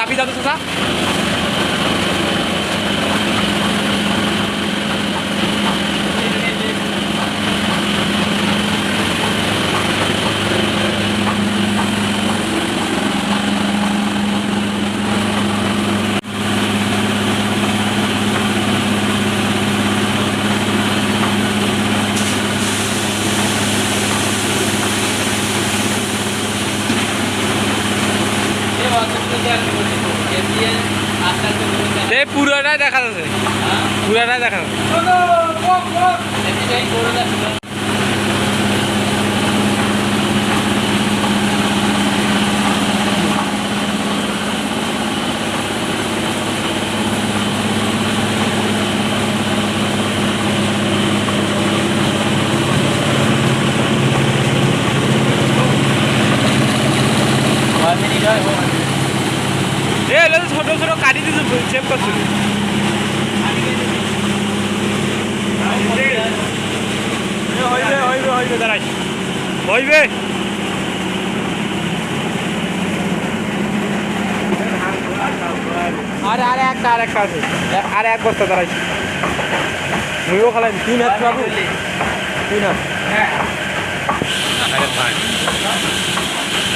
চাবি দাও তো চাচা। পুরাটাই দেখা যাচ্ছে, পুরাটাই দেখা যাচ্ছে। ছোট ছোট কাটি দিতে সেভ করছিল। হইবে দাঁড়াই হইবে। আরে একটা আছে, আর এক বস্তা দাঁড়াই। মুইও খালাই 3 হাত পাবো, 3 হাত।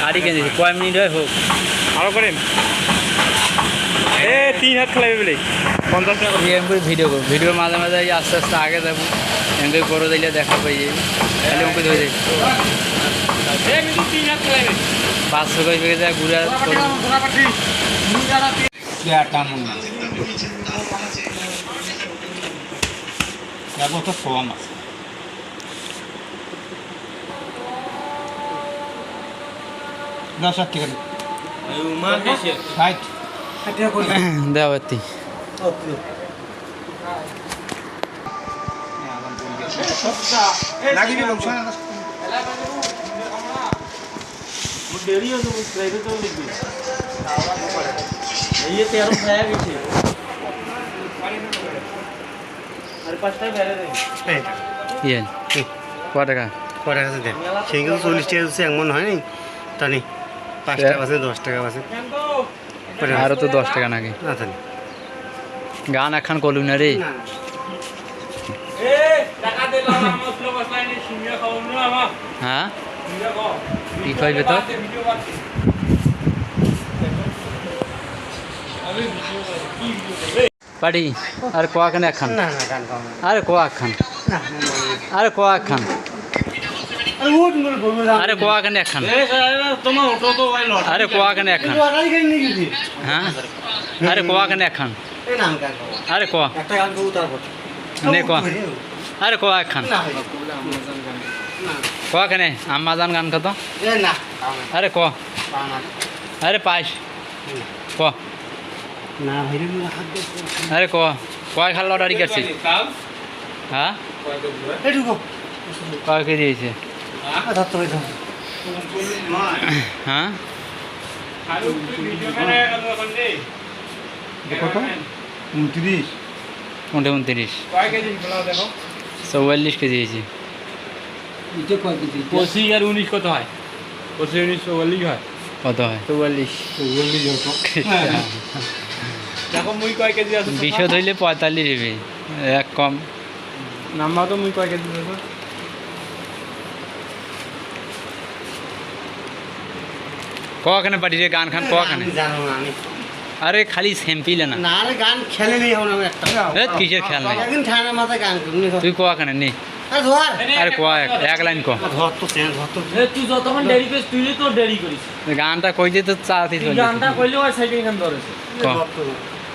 গাড়ি কিনেছি কয় মিনিট হয় হোক আরো করেন। 3 হাত খেলাবে বলে 50 টাকা ভিডিও করবো। ভিডিওর মাঝে মাঝে আস্তে আস্তে আগে যাবো, এমনি করে দিলে দেখা পাই যাই। তাহলে ওকে ধরে যাই 3 হাত খেলাবে 500 করে পেয়ে যায় ঘুরে দেওয়াতি ক টাকা সেইগুলো 40 টাকা হচ্ছে এমন হয় নাই তা নেই 5 টাকা আছে 10 টাকা আছে আরও তো 10 টাকা নাকি না জানি গান এখন কলু না রে হ্যাঁ কি খাইবে তো পাটি আরে কোয়া খান একখান আরে কোয়া খান আরে কোয়া খান আরে কোয়া খান একখান আরে কোয়া খান একখান হ্যাঁ আরে কোয়া খান একখান আরে কোয়া নে কোয়া আরে কোয়া একখান কোয়া খানে আম্মা জান গান কত আরে কোয়া আরে পাইস কোয়া আরে কোয়া কয় খাল লটারি কাটছি হ্যাঁ কয় কেজি হয়েছে হ্যাঁ কোনটা 29 44 কেজি হয়েছে 25 আর 19 কত হয়? 25 19 44 হয়। কত হয় 44 দেখো মুই কয় কেজি আছে? 20 ধরলে 45 হবে এক কম নাম্বার তো মুই কয় কেজি আছে? কখানে পাটি রে গান খান কখানে আরে খালি স্যাম্পিল না না রে গান খেলে নেই এখন আমি একটা কিসের খেয়াল নাই একদিন ঠান্ডা মাথায় গান করবি তুই কখানে নে আরে ধর আরে কোয়া এক লাইন ক ধর তো সেন ধর তো তুই যতক্ষণ দেরি করিস তুই তো দেরি করিস। গানটা কই দে তো চাতি চলে গানটা কইলে ওই সাইকেল খান ধরেছে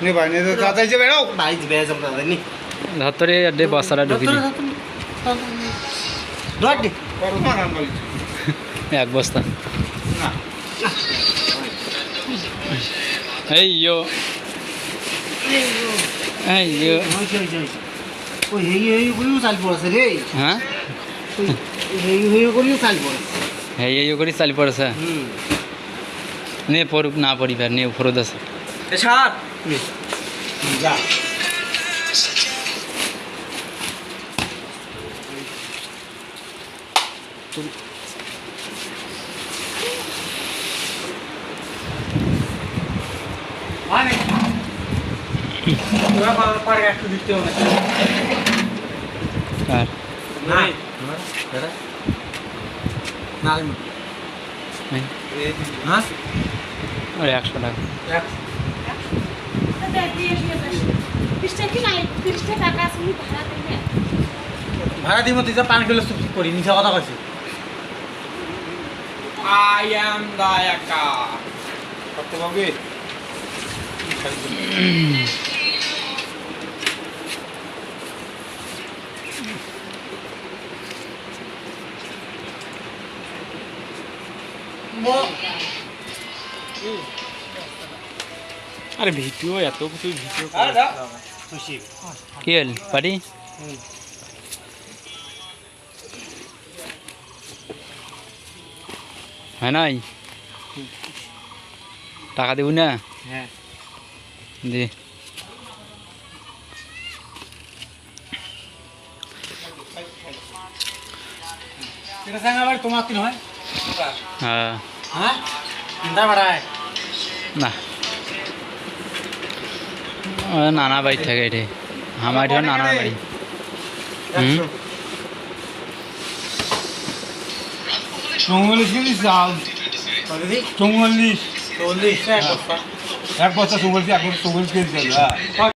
নে ভাই নে তো তাড়াতাড়ি যে বেরো ভাই বেজ আমরা নি ধরতরে দে বস্তাটা ঢুকি দে ধর দে এক বস্তা এই ইয়ো এই ইয়ো ওই হেই করিও চাল পড়ছে রে হ্যাঁ হেই করিও চাল পড়ছে হ্যাঁ ইয়ো করি চালি পড়ছে নে পড়ুক না পড়িবার নে ফরদ আছে এ ছাড় যা একটু দিতে হবে আর না হ্যাঁ ওই 100 টাকা ভাড়া দিব তুই 5 কিলো চুক্তি করি মিছা কথা কইছি আই এম দা একা কত পাবি আরে ভিডিও এত কিছু ভিডিও কি হল পারি হয় নাই টাকা দেব না হ্যাঁ দি এটা সাঙ্গা ভাই তোমার কি হয় হ্যাঁ হ্যাঁ চিন্তা বাড়ায় না নানা বাড়ি থাকে এটি আমার নানা বাড়ি হুম 44 চাল 44 এক বস্তা 44 এক বস্তা 44 কেজি চাল